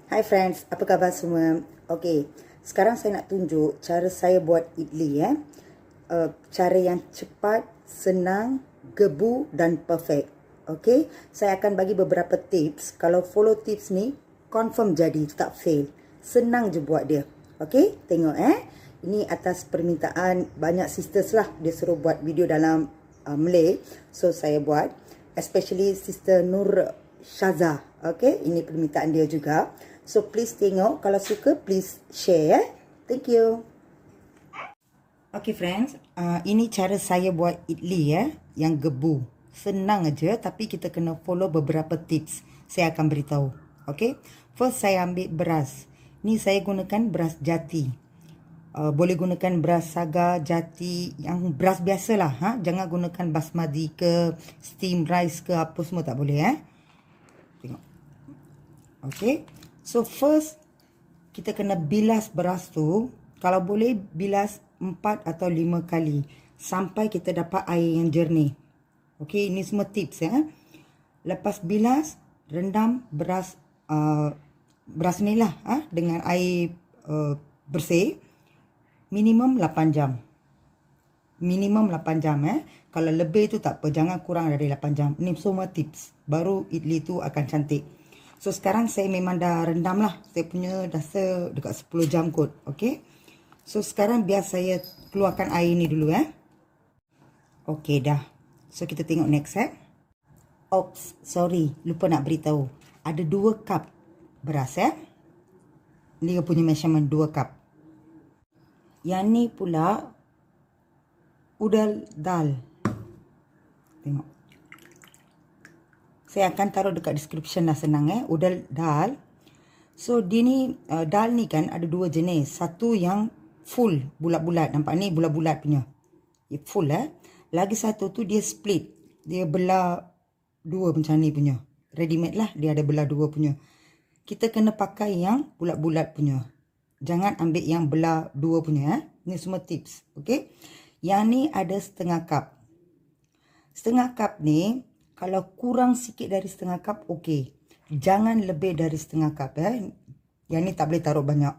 Hai friends, apa khabar semua? Okey, sekarang saya nak tunjuk cara saya buat idli ya. Cara yang cepat, senang, gebu dan perfect. Okey, saya akan bagi beberapa tips. Kalau follow tips ni, confirm jadi, tak fail. Senang je buat dia. Okey, tengok Ini atas permintaan banyak sisters lah. Dia suruh buat video dalam Malay. So saya buat. Especially sister Nur Syaza. Okay, ini permintaan dia juga. So please tengok. Kalau suka, please share. Thank you. Okay friends, ini cara saya buat idli yang gebu. Senang aja, tapi kita kena follow beberapa tips. Saya akan beritahu. Okay, first saya ambil beras. Ni saya gunakan beras jati. Boleh gunakan beras saga, jati, yang beras biasa lah. Jangan gunakan basmati ke steam rice ke apa semua, tak boleh Tengok. Okay, so first kita kena bilas beras tu. Kalau boleh bilas 4 atau 5 kali sampai kita dapat air yang jernih. Okay, ini semua tips Lepas bilas, rendam beras ni lah dengan air bersih minimum 8 jam. Minimum 8 jam Kalau lebih tu tak apa, jangan kurang dari 8 jam. Ini semua tips, baru idli tu akan cantik. So sekarang saya memang dah rendam lah. Saya punya dah dekat 10 jam kot. Okay, so sekarang biar saya keluarkan air ni dulu Okay dah. So kita tengok next Oops, sorry, lupa nak beritahu. Ada 2 cup beras Ni punya measurement 2 cup. Yang ni pula udal dal. Tengok. Saya akan taruh dekat description lah, senang udal dal. So dia ni dal ni kan ada 2 jenis. Satu yang full bulat-bulat, nampak ni bulat-bulat punya. Dia full Lagi satu tu dia split. Dia belah 2 macam ni punya. Ready made lah, dia ada belah 2 punya. Kita kena pakai yang bulat-bulat punya. Jangan ambil yang belah 2 punya Ni semua tips. Okay, yang ni ada setengah cup. Setengah cup ni kalau kurang sikit dari setengah cup okay. Jangan lebih dari setengah cup Yang ni tak boleh taruh banyak.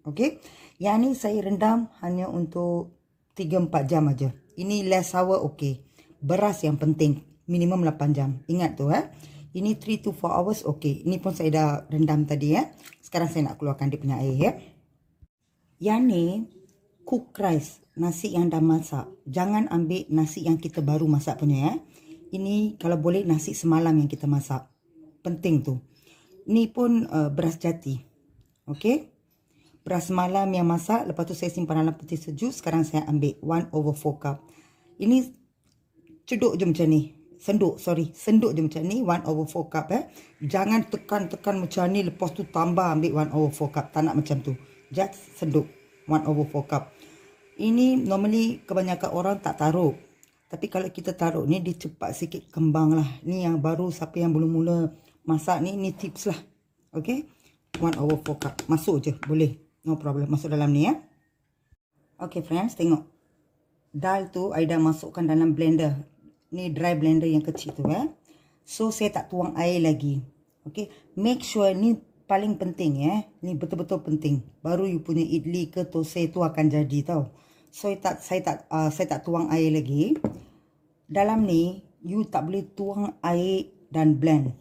Okay, yang ni saya rendam hanya untuk 3-4 jam aja. Ini less hour okay. Beras yang penting minimum 8 jam. Ingat tu Ini 3 to 4 hours okay. Ini pun saya dah rendam tadi Sekarang saya nak keluarkan dia punya air Yang ni cook rice, nasi yang dah masak. Jangan ambil nasi yang kita baru masak punya Ini kalau boleh nasi semalam yang kita masak. Penting tu. Ni pun beras jati. Okay, beras semalam yang masak. Lepas tu saya simpan dalam peti sejuk. Sekarang saya ambil 1/4 cup. Ini ceduk je macam ni. Senduk je macam ni. 1/4 cup Jangan tekan-tekan macam ni. Lepas tu tambah ambil 1/4 cup. Tak nak macam tu. Just senduk 1/4 cup. Ini normally kebanyakan orang tak taruh. Tapi kalau kita taruh ni, dia cepat sikit kembang lah. Ni yang baru, siapa yang belum mula masak ni tips lah. Okay, 1/4 cup. Masuk je, boleh. No problem. Masuk dalam ni Okay friends, tengok. Dal tu, I dah masukkan dalam blender. Ni dry blender yang kecil tu So, saya tak tuang air lagi. Okay, make sure ni paling penting Ni betul-betul penting. Baru you punya idli ke tosai tu akan jadi tau. So saya tak tuang air lagi. Dalam ni you tak boleh tuang air dan blend.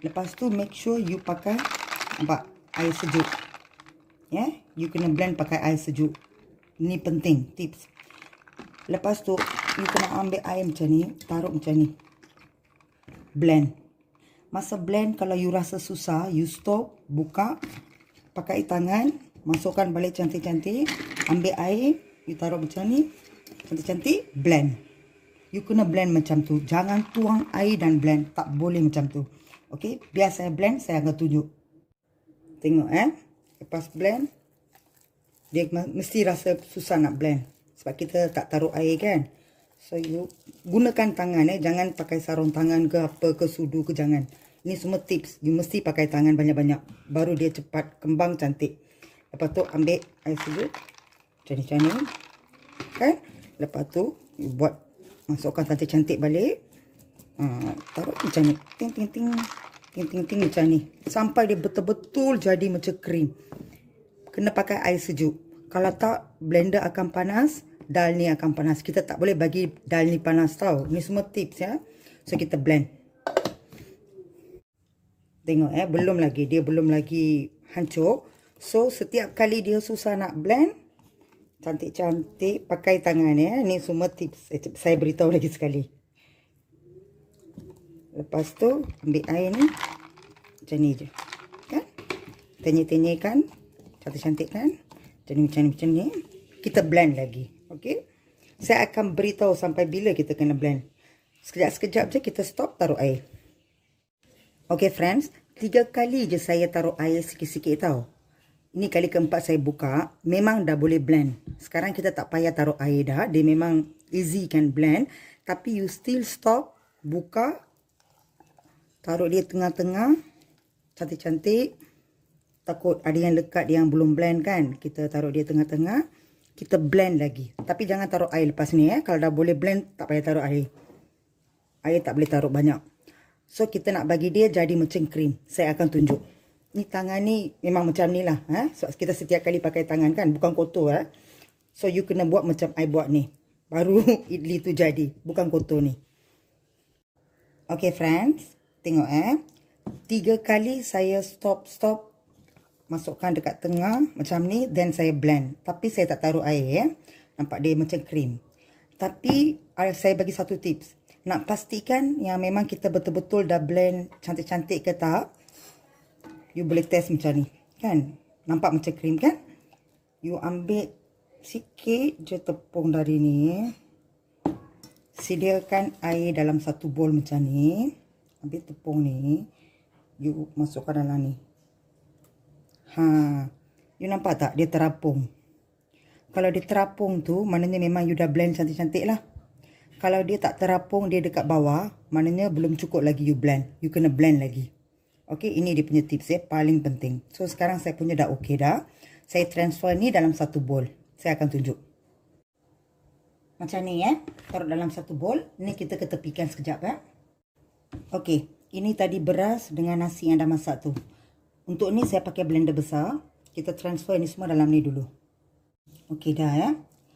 Lepas tu make sure you pakai air sejuk. You kena blend pakai air sejuk. Ni penting tips. Lepas tu you kena ambil air macam ni, taruh macam ni. Blend. Masa blend kalau you rasa susah, you stop, buka, pakai tangan, masukkan balik cantik-cantik, ambil air, you taruh macam ni, cantik-cantik, blend. You kena blend macam tu. Jangan tuang air dan blend. Tak boleh macam tu. Okay, biar saya blend, saya akan tunjuk. Tengok lepas blend, dia mesti rasa susah nak blend. Sebab kita tak taruh air kan. So you gunakan tangan jangan pakai sarung tangan ke apa ke sudu ke, jangan. Ini semua tips. You mesti pakai tangan banyak-banyak. Baru dia cepat kembang cantik. Lepas tu ambil air sejuk. Macam ni. Kan? Lepas tu you masukkan cantik-cantik balik. Taruh macam ni. Ting ting ting. Ting-ting-ting macam ni. Sampai dia betul-betul jadi macam krim. Kena pakai air sejuk. Kalau tak, blender akan panas, dal ni akan panas. Kita tak boleh bagi dal ni panas tau. Ni semua tips ya. So kita blend. Tengok belum lagi. Dia belum lagi hancur. So setiap kali dia susah nak blend, cantik-cantik pakai tangan ya. Ni semua tips. Saya beritahu lagi sekali. Lepas tu ambil air ni macam ni je. Kan? Tenyik-tenyikkan. Cantik-cantik kan? Macam ni. Kita blend lagi. Okey? Saya akan beritahu sampai bila kita kena blend. Sekejap-sekejap je kita stop, taruh air. Okey friends, 3 kali je saya taruh air sikit-sikit tau. Ini kali keempat saya buka. Memang dah boleh blend. Sekarang kita tak payah taruh air dah. Dia memang easy kan blend. Tapi you still stop. Buka. Taruh dia tengah-tengah. Cantik-cantik. Takut ada yang lekat yang belum blend kan. Kita taruh dia tengah-tengah. Kita blend lagi. Tapi jangan taruh air lepas ni Kalau dah boleh blend, tak payah taruh air. Air tak boleh taruh banyak. So kita nak bagi dia jadi macam krim. Saya akan tunjuk. Ni tangan ni memang macam ni lah. So kita setiap kali pakai tangan kan. Bukan kotor So you kena buat macam I buat ni. Baru idli tu jadi. Bukan kotor ni. Okay friends. Tengok 3 kali saya stop. Masukkan dekat tengah. Macam ni. Then saya blend. Tapi saya tak taruh air Nampak dia macam krim. Tapi saya bagi satu tips. Nak pastikan yang memang kita betul-betul dah blend cantik-cantik ke tak. You boleh test macam ni. Kan? Nampak macam krim kan? You ambil sikit je tepung dari ni. Sediakan air dalam satu bowl macam ni. Ambil tepung ni. You masukkan dalam ni. You nampak tak? Dia terapung. Kalau dia terapung tu, maknanya memang you dah blend cantik-cantik lah. Kalau dia tak terapung, dia dekat bawah, maknanya belum cukup lagi you blend. You kena blend lagi. Okey, ini dia punya tips paling penting. So sekarang saya punya dah okey dah. Saya transfer ni dalam satu bowl. Saya akan tunjuk. Macam ni Taruh dalam satu bowl. Ni kita ketepikan sekejap Okey, ini tadi beras dengan nasi yang dah masak tu. Untuk ni saya pakai blender besar. Kita transfer ni semua dalam ni dulu. Okey dah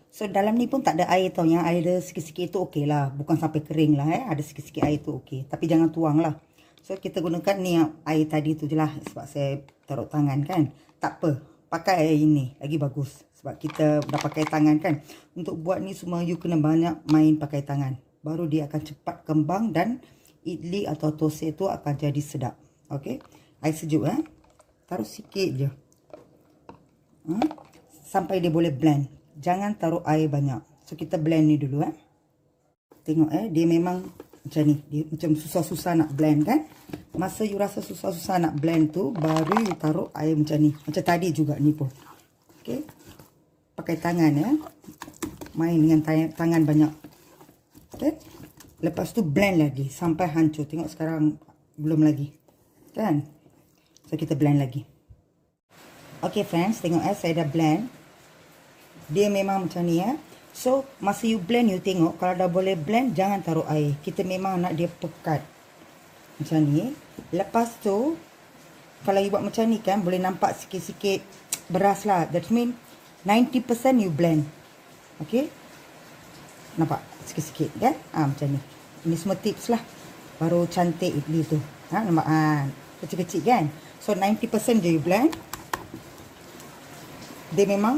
So dalam ni pun tak ada air tau. Yang air ada sikit-sikit tu okey lah. Bukan sampai kering lah Ada sikit-sikit air tu okey. Tapi jangan tuang lah. So kita gunakan ni yang air tadi tu je lah. Sebab saya taruh tangan kan. Tak apa. Pakai air ini. Lagi bagus. Sebab kita dah pakai tangan kan. Untuk buat ni semua you kena banyak main pakai tangan. Baru dia akan cepat kembang. Dan idli atau tosai tu akan jadi sedap. Okey. Air sejuk Taruh sikit je. Sampai dia boleh blend. Jangan taruh air banyak. So kita blend ni dulu Tengok dia memang macam ni. Dia macam susah-susah nak blend kan. Masa you rasa susah-susah nak blend tu, baru you taruh air macam ni. Macam tadi juga ni pun. Okay. Pakai tangan Main dengan tangan banyak. Okay. Lepas tu blend lagi sampai hancur. Tengok sekarang belum lagi. Kan? So kita blend lagi. Okay friends, tengok saya dah blend. Dia memang macam ni So masa you blend, you tengok kalau dah boleh blend, jangan taruh air. Kita memang nak dia pekat macam ni. Lepas tu kalau you buat macam ni kan, boleh nampak sikit-sikit beras lah. That mean 90% you blend. Okay. Nampak sikit-sikit kan macam ni. Ini semua tips lah. Baru cantik idli tu nampak kecil-kecil kan. So 90% je you blend. Dia memang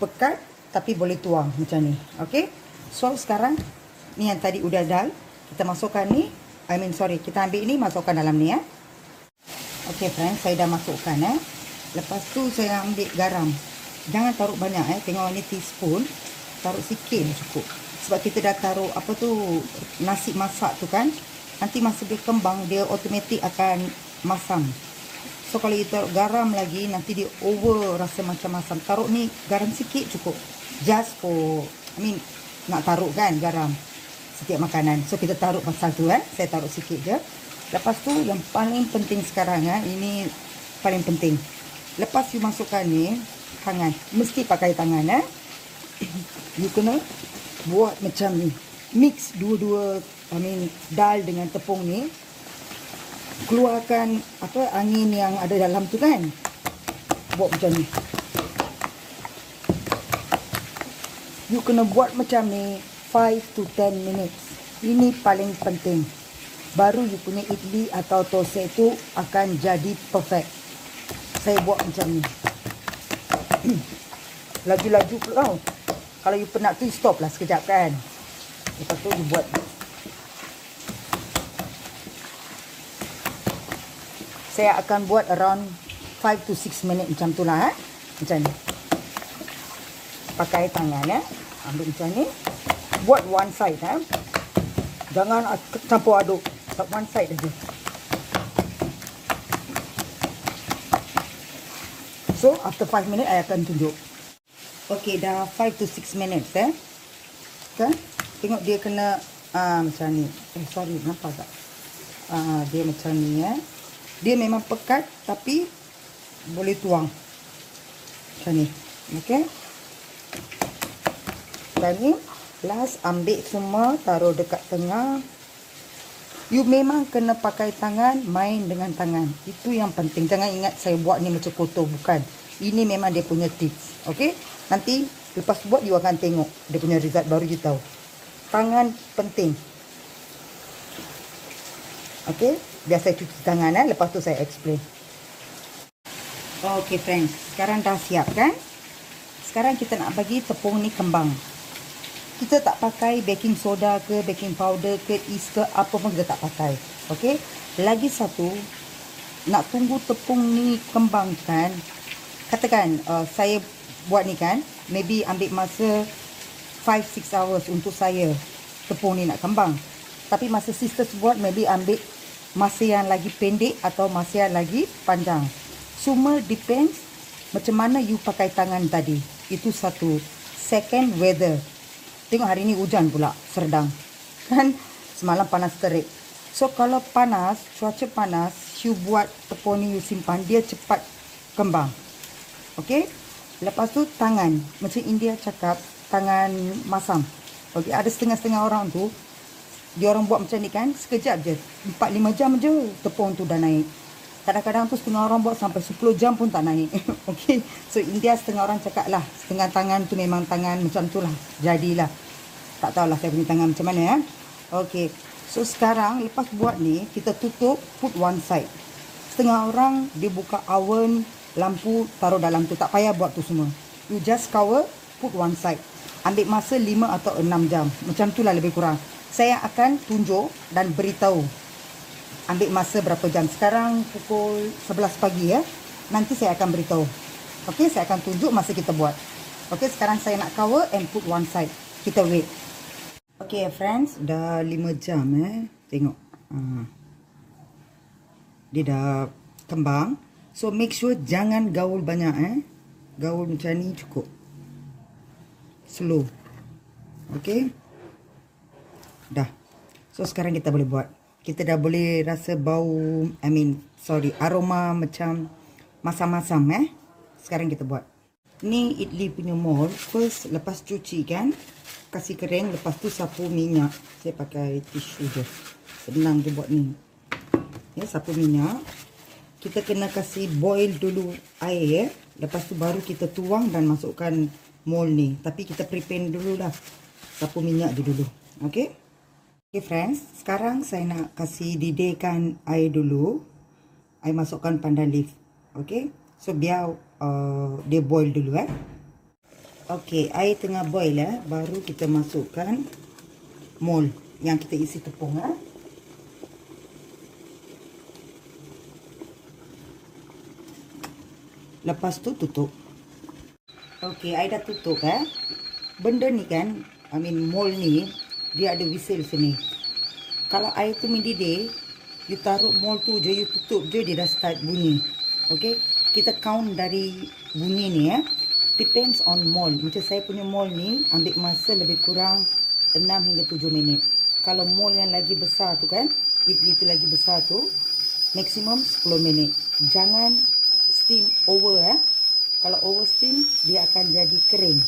pekat tapi boleh tuang macam ni. Okey. So sekarang ni yang tadi udah dal, kita masukkan ni. Kita ambil ni, masukkan dalam ni Okey friends, saya dah masukkan Lepas tu saya ambil garam. Jangan taruh banyak Tengok ni teaspoon. Taruh sikit cukup. Sebab kita dah taruh apa tu, nasi masak tu kan. Nanti masa dia kembang, dia automatik akan masam. So kalau you taruh garam lagi, nanti dia over rasa macam masam. Taruh ni garam sikit cukup. Just for, nak taruh kan garam setiap makanan. So kita taruh pasal tu Saya taruh sikit je. Lepas tu yang paling penting sekarang ini paling penting. Lepas you masukkan ni, hangat. Mesti pakai tangan You kena buat macam ni. Mix dua-dua, dal dengan tepung ni. keluarkan apa angin yang ada dalam tu kan. Buat macam ni. You kena buat macam ni 5 to 10 minutes. Ini paling penting. Baru you punya idli atau tosai tu akan jadi perfect. Saya buat macam ni. Laju-laju pula tau. Kalau you penat tu, stop lah sekejap kan. Lepas tu you buat. Saya akan buat around 5 to 6 minit macam tu lah. Macam ni. Pakai tangan ambil macam ni. Buat one side Jangan campur aduk. One side aja. So after 5 minit I akan tunjuk. Okay, dah 5 to 6 minutes kan. Tengok dia kena macam ni. Sorry, nampak tak? Dia macam ni Dia memang pekat tapi boleh tuang. Macam ni. Okay. Dan ni last ambil semua, taruh dekat tengah. You memang kena pakai tangan, main dengan tangan. Itu yang penting. Jangan ingat saya buat ni macam kotor, bukan. Ini memang dia punya tips. Okay. Nanti lepas buat you akan tengok dia punya result, baru you tahu. Tangan penting. Okay. Biar saya cuci tangan lepas tu saya explain. Okay friends, sekarang dah siap kan? Sekarang kita nak bagi tepung ni kembang. Kita tak pakai baking soda ke, baking powder ke, yeast ke, apa pun kita tak pakai. Okay. Lagi satu, nak tunggu tepung ni kembangkan. Katakan saya buat ni kan, maybe ambil masa 5-6 hours untuk saya tepung ni nak kembang. Tapi masa sisters buat, maybe ambil masa yang lagi pendek atau masa yang lagi panjang. Semua depends macam mana you pakai tangan tadi. Itu satu. Second, weather. Tengok hari ni hujan pula, serdang. Kan? Semalam panas terik. So, kalau panas, cuaca panas, you buat tepung ni, you simpan, dia cepat kembang. Okay? Lepas tu, tangan. Macam India cakap, tangan masam. Okay? Ada setengah-setengah orang tu, dia orang buat macam ni kan, sekejap je. 4-5 jam je, tepung tu dah naik. Kadang-kadang tu setengah orang buat sampai 10 jam pun tak naik. Okay. So India setengah orang cakap lah, setengah tangan tu memang tangan macam tu lah. Jadilah. Tak tahulah saya punya tangan macam mana Okay. So sekarang lepas buat ni, kita tutup, put one side. Setengah orang dia buka oven, lampu, taruh dalam tu. Tak payah buat tu semua. You just cover, put one side. Ambil masa 5 atau 6 jam. Macam tu lah lebih kurang. Saya akan tunjuk dan beritahu ambil masa berapa jam. Sekarang pukul 11 pagi Nanti saya akan beritahu. Okay, saya akan tunjuk masa kita buat. Okay, sekarang saya nak cover and put one side. Kita wait. Okay friends, dah 5 jam Tengok. Dia dah kembang. So make sure jangan gaul banyak Gaul macam ni cukup. Slow. Okay. Dah. So sekarang kita boleh buat. Kita dah boleh rasa bau, aroma macam masam-masam Sekarang kita buat. Ni idli punya mold. First, lepas cuci kan, kasih kering, lepas tu sapu minyak. Saya pakai tisu je. Senang je buat ni. Sapu minyak. Kita kena kasih boil dulu air Lepas tu baru kita tuang dan masukkan mold ni. Tapi kita prepare dulu lah. Sapu minyak je dulu. Okay. Okay friends, sekarang saya nak kasih didihkan air dulu. Air masukkan pandan leaf. Okay. So biar dia boil dulu Okay, air tengah boil baru kita masukkan mold yang kita isi tepung Lepas tu tutup. Okay, air dah tutup Benda ni kan, mold ni dia ada whistle sini. Kalau air tu mendidih, you taruh mold tu je, you tutup je, dia dah start bunyi. Okay, kita count dari bunyi ni Depends on mold. Macam saya punya mold ni ambil masa lebih kurang 6 hingga 7 minit. Kalau mold yang lagi besar tu kan, itu lagi besar tu, maksimum 10 minit. Jangan steam over Kalau over steam, dia akan jadi kering,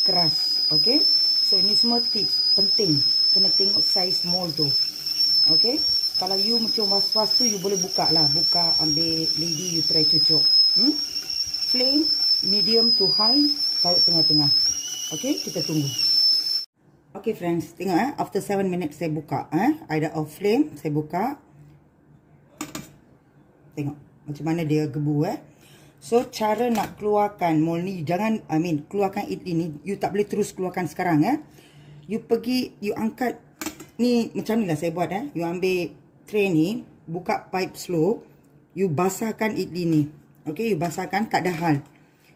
keras. Okay. So ini semua tips penting. Kena tengok saiz mold tu. Okay. Kalau you macam was-was tu, you boleh buka lah. Buka, ambil lidi, you try cucuk. Flame, medium to high, taruh tengah-tengah. Okay, kita tunggu. Okay friends, tengok after 7 minutes saya buka. I dah off flame, saya buka. Tengok macam mana dia gebu. So, cara nak keluarkan mold ni, jangan, keluarkan idli ni, you tak boleh terus keluarkan sekarang. You pergi, you angkat, ni macam ni lah saya buat. You ambil tray ni, buka pipe slow, you basahkan idli ni. Okay, you basahkan, tak ada hal.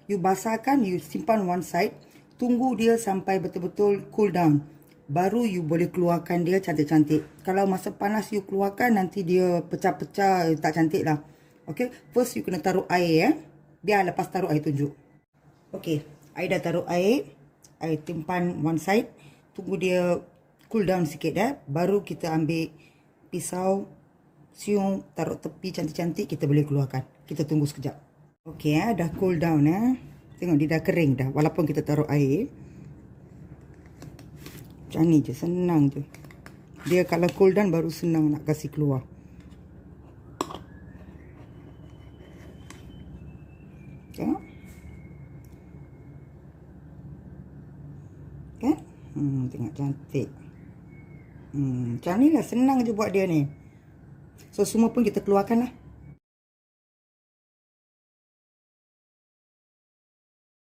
You basahkan, you simpan one side, tunggu dia sampai betul-betul cool down. Baru you boleh keluarkan dia cantik-cantik. Kalau masa panas you keluarkan, nanti dia pecah-pecah, tak cantik lah. Okay, first you kena taruh air. Biar lepas taruh air tunjuk. Okay, I dah taruh air. I timpan one side. Tunggu dia cool down sikit baru kita ambil pisau, siung, taruh tepi cantik-cantik, kita boleh keluarkan. Kita tunggu sekejap. Okay, dah cool down. Tengok dia dah kering dah, walaupun kita taruh air. Macam ni je, senang je. Dia kalau cool down baru senang nak kasih keluar. Tengok. Kan? Tengok cantik. Macam ni lah, senang je buat dia ni. So, semua pun kita keluarkan lah.